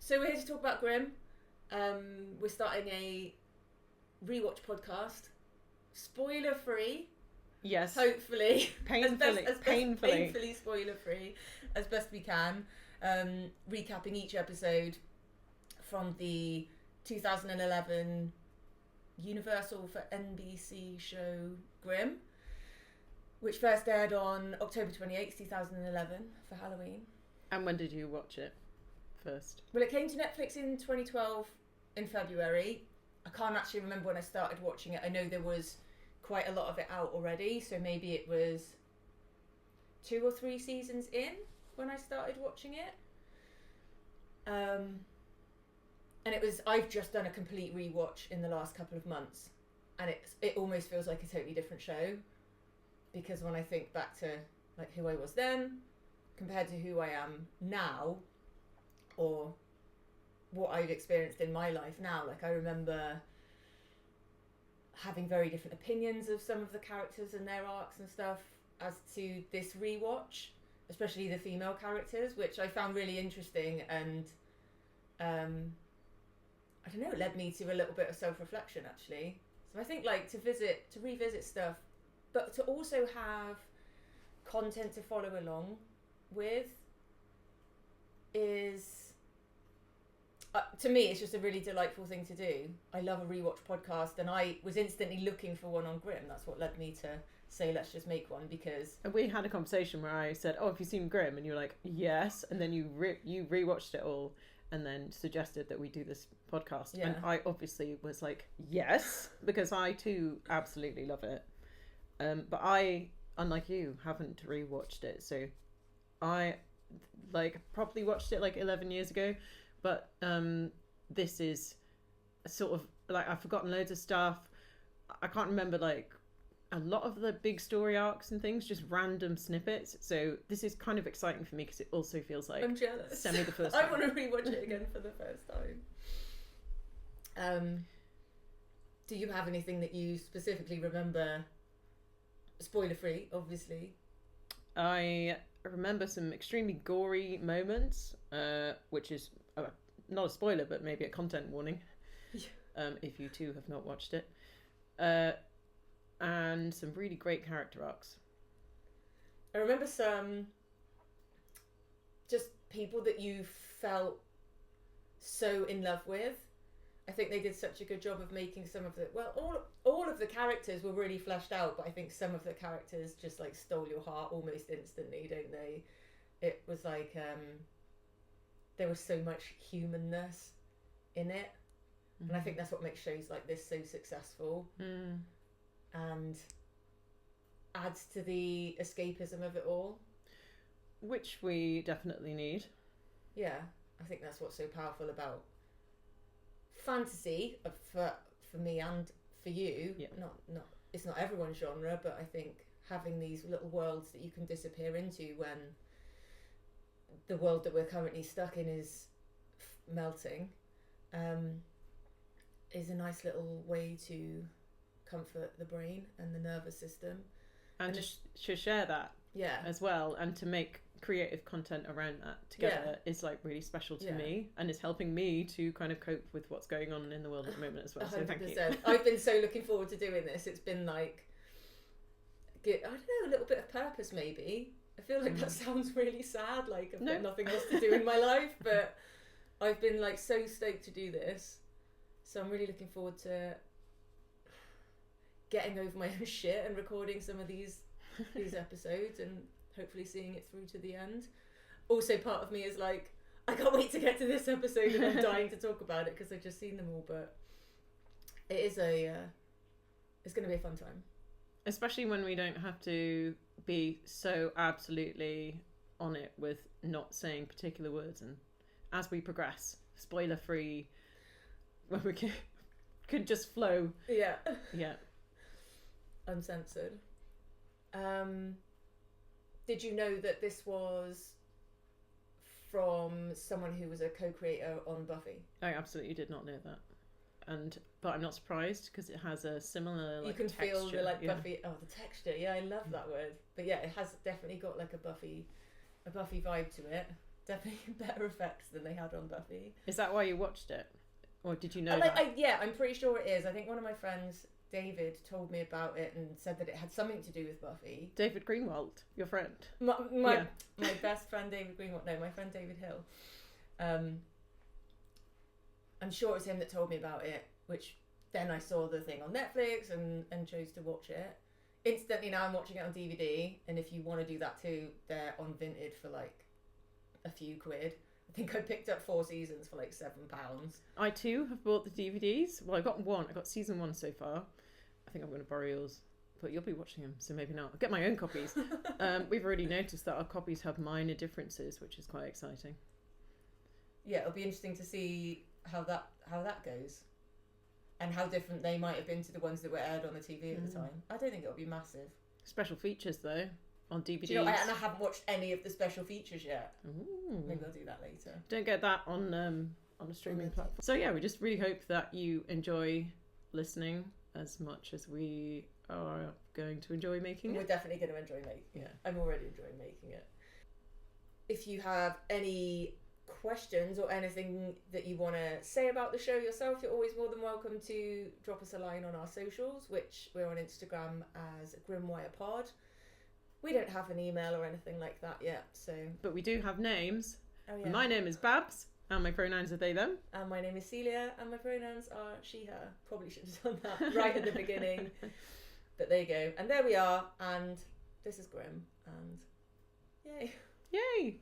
So we're here to talk about Grimm. We're starting a rewatch podcast, spoiler free. Yes. Hopefully, Painfully spoiler free as best we can. Recapping each episode from the 2011 Universal for NBC show Grimm, which first aired on October 28th, 2011 for Halloween. And when did you watch it first? Well, it came to Netflix in 2012 in February. I can't actually remember when I started watching it. I know there was quite a lot of it out already, so maybe it was 2 or 3 seasons in when I started watching it. And I've just done a complete rewatch in the last couple of months, and it almost feels like a totally different show, because when I think back to like who I was then compared to who I am now, or what I've experienced in my life now, like I remember having very different opinions of some of the characters and their arcs and stuff as to this rewatch, especially the female characters, which I found really interesting, and I don't know, it led me to a little bit of self-reflection actually. So I think like to revisit stuff, but to also have content to follow along with is to me it's just a really delightful thing to do. I love a rewatch podcast, and I was instantly looking for one on Grimm. That's what led me to say let's just make one, because we had a conversation where I said, "Oh, have you seen Grimm?" and you're like, "Yes," and then you rewatched it all and then suggested that we do this podcast. Yeah. And I obviously was like, yes, because I too absolutely love it. But I, unlike you, haven't rewatched it, so I like probably watched it like 11 years ago, but this is sort of like I've forgotten loads of stuff. I can't remember like a lot of the big story arcs and things, just random snippets. So this is kind of exciting for me because it also feels like I'm jealous. Semi the first time. I want to rewatch it again for the first time. Do you have anything that you specifically remember? Spoiler free, obviously. I remember some extremely gory moments, which is not a spoiler, but maybe a content warning. Yeah. If you too have not watched it. And some really great character arcs. I remember some just people that you felt so in love with. I think they did such a good job of making some of the all of the characters were really fleshed out, but I think some of the characters just like stole your heart almost instantly, don't they? It was like there was so much humanness in it, and I think that's what makes shows like this so successful. And adds to the escapism of it all, which we definitely need. Yeah, I think that's what's so powerful about fantasy for me and for you. Yeah. Not it's not everyone's genre, but I think having these little worlds that you can disappear into when the world that we're currently stuck in is melting, is a nice little way to comfort the brain and the nervous system, and to share that as well, and to make creative content around that together is like really special to me, and is helping me to kind of cope with what's going on in the world at the moment as well. 100%. So thank you. I've been so looking forward to doing this. It's been like, I don't know, a little bit of purpose maybe. I feel like that sounds really sad, like I've got nothing else to do in my life, but I've been like so stoked to do this, so I'm really looking forward to getting over my own shit and recording some of these episodes and hopefully seeing it through to the end. Also, part of me is like, I can't wait to get to this episode, and I'm dying to talk about it because I've just seen them all. But it is it's going to be a fun time, especially when we don't have to be so absolutely on it with not saying particular words, and as we progress, spoiler free, when we could just flow. Yeah. Uncensored. Did you know that this was from someone who was a co-creator on Buffy? I absolutely did not know that, but I'm not surprised because it has a similar like, you can texture. Feel the Buffy. Oh, the texture. Yeah, I love that word. But yeah, it has definitely got like a Buffy vibe to it. definitely better effects than they had on Buffy. Is that why you watched it? Or did you know Like, that? yeah, I'm pretty sure it is. I think one of my friends, David, told me about it and said that it had something to do with Buffy. David Greenwald, your friend. My best friend, David Greenwald. No, my friend David Hill. I'm sure it was him that told me about it, which then I saw the thing on Netflix and chose to watch it. Instantly now I'm watching it on DVD, and if you want to do that too, they're on Vinted for like a few quid. I think I picked up 4 seasons for like £7. I too have bought the DVDs. Well, I got one. I got season 1 so far. I think I'm going to borrow yours, but you'll be watching them, so maybe not. I'll get my own copies. We've already noticed that our copies have minor differences, which is quite exciting. Yeah, it'll be interesting to see how that goes, and how different they might have been to the ones that were aired on the TV at the time. I don't think it'll be massive. Special features though on DVDs. Do you know, and I haven't watched any of the special features yet. Ooh. Maybe I'll do that later. Don't get that on a streaming platform. So yeah, we just really hope that you enjoy listening as much as we are going to enjoy making We're it. definitely going to enjoy making it. I'm already enjoying making it. If you have any questions or anything that you want to say about the show yourself, you're always more than welcome to drop us a line on our socials, which we're on Instagram as Grimmwirepod. We don't have an email or anything like that yet, so... But we do have names. Oh, yeah. My name is Babs, and my pronouns are they, them. And my name is Celia, and my pronouns are she, her. Probably should have done that right at the beginning. But there you go. And there we are, and this is Grimm, and yay. Yay!